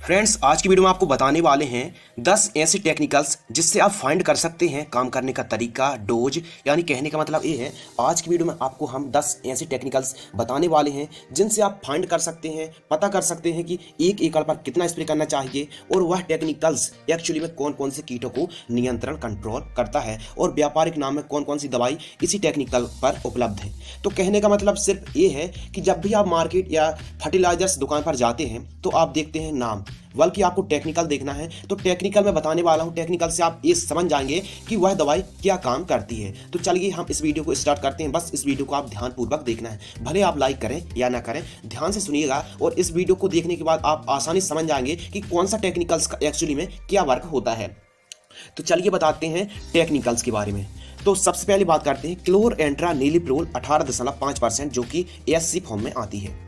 Friends, आज की video में आपको बताने वाले हैं 10 ऐसे टेक्निकल्स जिससे आप फाइंड कर सकते हैं काम करने का तरीका, डोज। यानी कहने का मतलब ये है, आज की वीडियो में आपको हम 10 ऐसे टेक्निकल्स बताने वाले हैं जिनसे आप फाइंड कर सकते हैं, पता कर सकते हैं कि एक एकड़ पर कितना स्प्रे करना चाहिए और वह टेक्निकल्स एक्चुअली में कौन कौन से कीटों को नियंत्रण कंट्रोल करता है और व्यापारिक नाम में कौन कौन सी दवाई इसी टेक्निकल पर उपलब्ध है। तो कहने का मतलब सिर्फ ये है कि जब भी आप मार्केट या फर्टिलाइजर्स दुकान पर जाते हैं तो आप देखते हैं नाम, बल्कि आपको टेक्निकल देखना है। तो टेक्निकल मैं बताने वाला हूं, टेक्निकल से आप ये समझ जाएंगे कि वह दवाई क्या काम करती है। तो चलिए हम इस वीडियो को स्टार्ट करते हैं। बस इस वीडियो को आप ध्यानपूर्वक देखना है, भले आप लाइक करें या ना करें, ध्यान से सुनिएगा और इस वीडियो को देखने के बाद आप आसानी से समझ जाएंगे कि कौन सा टेक्निकल्स का एक्चुअली में क्या वर्क होता है। तो चलिए बताते हैं टेक्निकल्स के बारे में। तो सबसे पहले बात करते हैं क्लोरएंट्रानिलिप्रोल 18.5%, जो कि एससी फॉर्म में आती है।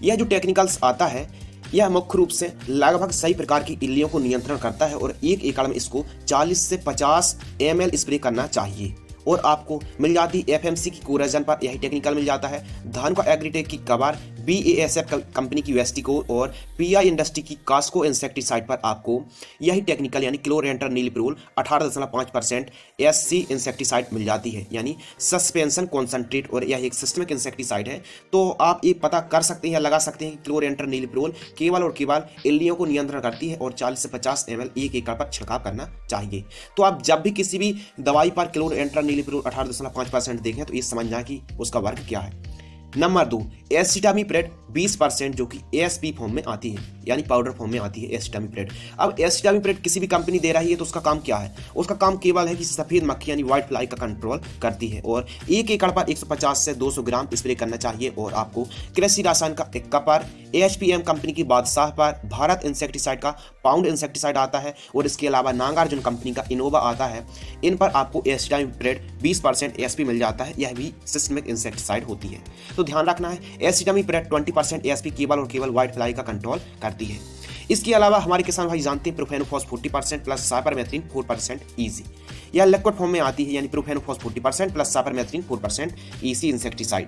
यह जो टेक्निकल्स आता है यह मुख्य रूप से लगभग सही प्रकार की इल्लियों को नियंत्रण करता है और एक एकड़ में इसको 40 से 50 ml स्प्रे करना चाहिए और आपको मिल जाती एफएमसी की कोराजन पर यही टेक्निकल मिल जाता है। धान का एग्रीटेक की कबार, BASF कंपनी की वेस्टिको और PI इंडस्ट्री की कास्को इंसेक्टिसाइड पर आपको यही टेक्निकल यानी क्लोरएंट्रानिलिप्रोल 18.5% SC इंसेक्टिसाइड मिल जाती है, यानी सस्पेंशन कॉन्सेंट्रेट, और यह एक सिस्टमिक इंसेक्टिसाइड है। तो आप ये पता कर सकते हैं या लगा सकते हैं कि क्लोरएंट्रानिलिप्रोल केवल और केवल इल्लियों को नियंत्रण करती है और 40 से 50 ml एक एकड़ पर छिड़काव करना चाहिए। तो आप जब भी किसी भी दवाई पर क्लोरएंट्रानिलिप्रोल 18.5% देखें तो ये समझ जाए कि उसका वर्क क्या है। नंबर 2, एसिटामिप्रेड 20%, जो कि ASP फॉर्म में आती है, यानी पाउडर फॉर्म में आती है एसिटामिप्रेड। अब एसिटामिप्रेड किसी भी कंपनी दे रही है तो उसका काम क्या है? उसका काम केवल है कि सफेद मक्खी यानी व्हाइट फ्लाई का कंट्रोल करती है और एक एकड़ पर 150 से 200 ग्राम स्प्रे करना चाहिए। और आपको कृषि रसायन का इक्का पर, AHPM कंपनी की बादशाह पर, भारत इंसेक्टिसाइड का पाउंड इंसेक्टिसाइड आता है और इसके अलावा नागार्जुन कंपनी का इनोवा आता है। इन पर आपको एसिटामिप्रेड 20% ASP मिल जाता है, यह भी सिस्टमिक इंसेक्टिसाइड होती है। तो ध्यान रखना है, एसिटामिप्रेड 20% ASP केवल और केवल व्हाइट फ्लाई का कंट्रोल करती है। इसके अलावा हमारे किसान भाई जानते हैं प्रोफेनोफॉस 40% प्लस साइपरमेथ्रिन 4% EC, यह लिक्विड फॉर्म में आती है, यानी profenofos 40% plus cypermethrin 4% EC insecticide.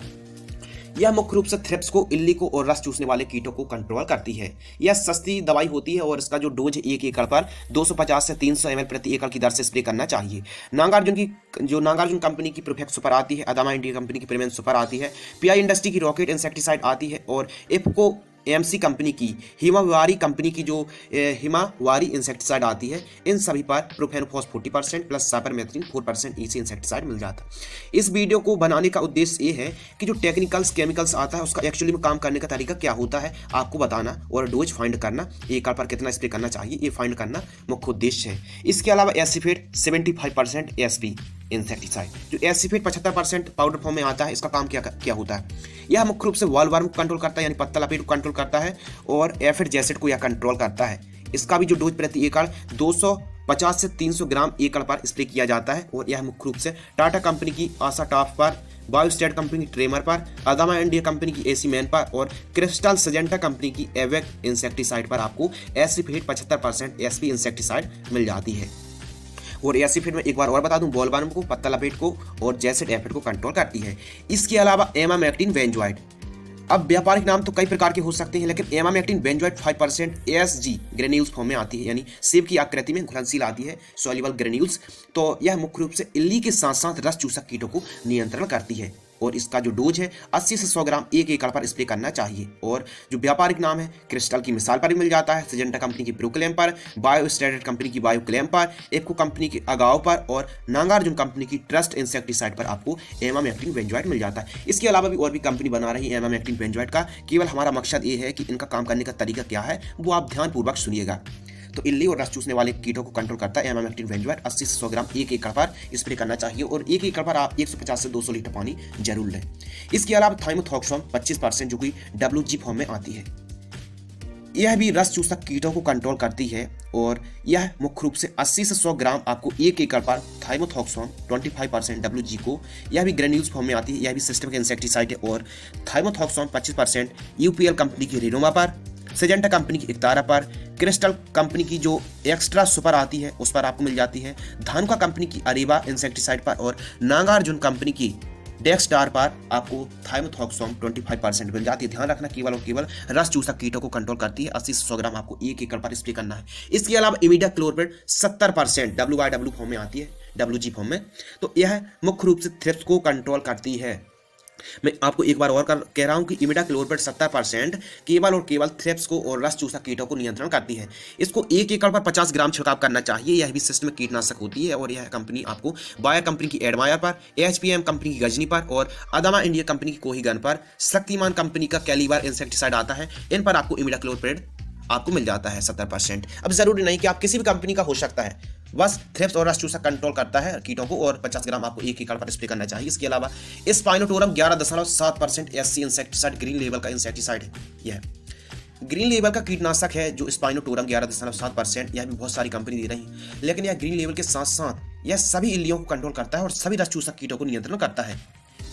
यह मुख्य रूप से थ्रिप्स को, इल्ली को और रस चूसने वाले कीटों को कंट्रोल करती है। यह सस्ती दवाई होती है और इसका जो डोज एक एकड़ पर 250 से 300 ml प्रति एकड़ की दर से स्प्रे करना चाहिए। नागार्जुन कंपनी की प्रोफेक्ट सुपर आती है, अदामा इंडिया कंपनी की प्रीमियम सुपर आती है, PI इंडस्ट्री की रॉकेट इंसेक्टिसाइड आती है और इफको MC कंपनी की हिमावारी इंसेक्टिसाइड आती है। इन सभी पर profenofos 40% plus cypermethrin 4% EC insecticide मिल जाता है। इस वीडियो को बनाने का उद्देश्य ये है कि जो टेक्निकल्स केमिकल्स आता है उसका एक्चुअली में काम करने का तरीका क्या होता है आपको बताना और डोज फाइंड करना, एकड़ पर कितना स्प्रे करना चाहिए ये फाइंड करना मुख्य उद्देश्य है। इसके अलावा एसिफेट 75% ASP इंसेक्टिसाइड, जो एसिफेट 75% पाउडर फॉर्म में आता है, इसका काम क्या होता है? यह मुख्य रूप से वॉलवर्म को कंट्रोल करता है, यानी पत्ता लपेट को कंट्रोल करता है और एफिड जैसिड को यह कंट्रोल करता है। इसका भी जो डोज प्रति एकड़ 250 से 300 ग्राम एकड़ पर स्प्रे किया जाता है और यह मुख्य रूप से टाटा कंपनी की आशा टॉप पर, बायोस्टेट कंपनी की ट्रेमर पर, अदामा इंडिया कंपनी की AC मैन पर और क्रिस्टल सजेंटा कंपनी की एवेक इंसेक्टिसाइड पर आपको एसिफेट 75% ASP इंसेक्टिसाइड मिल जाती है। और एसिफेट में एक बार और बता दूं, बॉलवर्म को, पत्ता लपेट को और जैसिड एफिड को कंट्रोल करती है। इसके अलावा एमामेक्टिन बेंजोइट। अब व्यापारिक नाम तो कई प्रकार के हो सकते हैं, लेकिन emamectin benzoate 5% ASG granules form में आती है, यानी सेब की आकृति में घुलनशील आती है, सॉल्युबल ग्रेन्यूल्स। तो यह मुख्य रूप से इल्ली के साथ साथ रस चूसक कीटों को नियंत्रण करती है और इसका जो डोज है 80 से 100 ग्राम एक एकड़ पर स्प्रे करना चाहिए। और जो व्यापारिक नाम है, क्रिस्टल की मिसाल पर भी मिल जाता है, सजेंटा कंपनी की प्रोक्लेम पर, बायोस्टेट कंपनी की बायोक्लेम पर, एप्को कंपनी की अगाव पर और नागार्जुन कंपनी की ट्रस्ट इंसेक्टिसाइड पर आपको एमामेक्टिन बेंजोइट मिल जाता है। इसके अलावा भी और भी कंपनी बना रही है एमामेक्टिन बेंजोइट का। केवल हमारा मकसद ये है कि इनका काम करने का तरीका क्या है वो आप ध्यानपूर्वक सुनिएगा। तो इल्ली और रस चूसने वाले कीटों को कंट्रोल करता है एमामेक्टिन बेंजोइट। 80 से 100 ग्राम एक एकड़ पर स्प्रे करना चाहिए और एक एकड़ पर आप 150 से 200 लीटर पानी जरूर लें। इसके अलावा थाइमोथॉक्सोम 25% जो कि WG फॉर्म में आती है, यह भी रस चूसक कीटों को कंट्रोल करती है और यह मुख्य रूप से 80 से 100 ग्राम आपको एक एकड़ पर थाइमोथॉक्सोम 25% WG को, यह भी ग्रेन्यूल्स फॉर्म में आती है, यह भी सिस्टमिक इंसेक्टिसाइड है। और थाइमोथॉक्सोम 25% UPL कंपनी की रिनोमा पर, सजेंटा कंपनी की इक्तारा पर, क्रिस्टल कंपनी की जो एक्स्ट्रा सुपर आती है उस पर आपको मिल जाती है, धानुका कंपनी की अरेबा इंसेक्टिसाइड पर और नागार्जुन कंपनी की डेक्सटार पर आपको थाइमोथॉक्सोम 25% मिल जाती है। ध्यान रखना केवल और केवल रस चूसक कीटों को कंट्रोल करती है। 80 से 100 ग्राम आपको 1 एकड़ पर स्प्रे करना है। इसके अलावा इमिडाक्लोप्रिड 70% WY फॉर्म में आती है, WG फॉर्म में, तो यह मुख्य रूप से थ्रिप्स को कंट्रोल करती है। मैं आपको एक बार और कह रहा हूं कि इमिडाक्लोप्रिड 70% केवल और केवल थ्रिप्स को और रस चूसक कीटों को नियंत्रण करती है। इसको 1 एकड़ पर 50 ग्राम छिड़काव करना चाहिए। यह भी सिस्टम कीटनाशक होती है और यह कंपनी आपको बायर कंपनी की एडमायर पर, HPM कंपनी की गजनी पर और अदामा इंडिया कंपनी की कोहीगन पर, शक्तिमान कंपनी का कैलिबर इंसेक्टिसाइड आता है, इन पर आपको इमिडाक्लोप्रिड आपको मिल जाता है 70%। अब जरूरी नहीं कि आप किसी भी कंपनी का हो सकता है, बस थ्रिप्स और रस चूसक कंट्रोल करता है कीटों को और 50 ग्राम आपको 1 एकड़ पर स्प्रे करना चाहिए। इसके अलावा स्पाइनोटोरम 11.7% SC इंसेक्टिसाइड ग्रीन लेवल का इंसेक्टिसाइड है। यह ग्रीन लेवल का कीटनाशक है जो स्पाइनोटोरम 11.7%, यह भी बहुत सारी कंपनी दे रही है, लेकिन यह ग्रीन लेवल के साथ साथ यह सभी इल्लियों को कंट्रोल करता है और सभी रस चूसक कीटों को नियंत्रण करता है।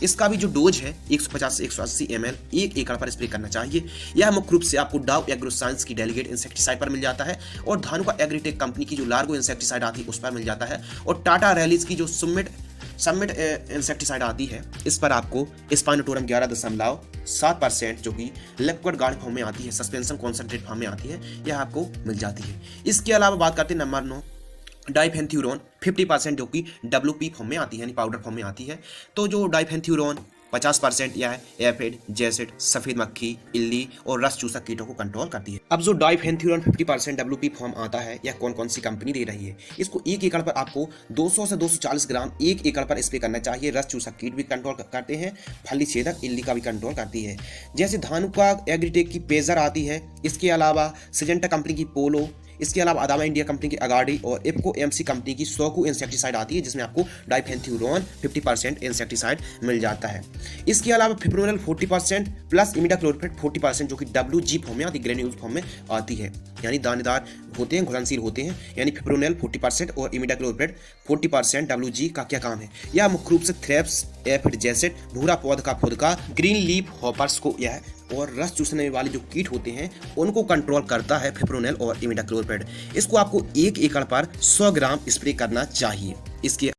इसका भी जो डोज है 150 से 180 ml 1 एकड़ पर स्प्रे करना चाहिए। यह मुख्य रूप से आपको डाव एग्रोसाइंस की डेलीगेट इंसेक्टिसाइड पर मिल जाता है और धानुका एग्रीटेक कंपनी की जो लार्गो इंसेक्टिसाइड आती है उस पर मिल जाता है और टाटा रैलीज की जो समिट इंसेक्टिसाइड आती है इस पर आपको स्पाइनोटोरम 11.7% जो कि लिक्विड गार्ड फॉर्म में आती है, सस्पेंशन कॉन्सेंट्रेट फॉर्म में आती है, यह आपको मिल जाती है। इसके अलावा बात करते हैं नंबर 9 डाइफेंथ्यूरॉन 50% जो कि WP फॉर्म में आती है, यानी पाउडर फॉर्म में आती है। तो जो डाइफेंथ्यूरॉन 50% यह है एफिड, जेसिड, सफेद मक्खी, इल्ली और रस चूसक कीटों को कंट्रोल करती है। अब जो डाइफेंथ्यूरॉन 50% WP फॉर्म आता है, यह कौन कौन सी कंपनी दे रही है? इसको 1 एकड़ पर आपको 200 से 240 ग्राम 1 एकड़ पर स्प्रे करना चाहिए। रस चूसक कीट भी कंट्रोल करते हैं, फली छेदक इल्ली का भी कंट्रोल करती है। जैसे धानुका एग्रीटेक की पेजर आती है, इसके अलावा सिजेंटा कंपनी की पोलो, इसके अलावा अदामा इंडिया कंपनी की अगाडी और इप्को MC कंपनी की सोकू इंसेक्टिसाइड आती है जिसमें आपको डाइफेंथ्यूरॉन 50% इंसेक्टिसाइड मिल जाता है। इसके अलावा फिप्रोनिल 40% प्लस इमिडाक्लोप्रिड 40% जो कि WG फॉर्म में आती है, ग्रेन्यूल्स फॉर्म में आती है, यानी दानेदार होते हैं, घुलनशील होते हैं। यानी फिप्रोनिल 40% और इमिडाक्लोप्रिड 40% WG का क्या काम है? यह मुख्य रूप से थ्रिप्स, एफिड, जेसिड, भूरा पौध का फुदका, ग्रीन लीफ हॉपर्स को यह और रस चूसने वाले जो कीट होते हैं उनको कंट्रोल करता है फिप्रोनिल और इमिडाक्लोप्रिड। इसको आपको 1 एकड़ पर 100 ग्राम स्प्रे करना चाहिए। इसके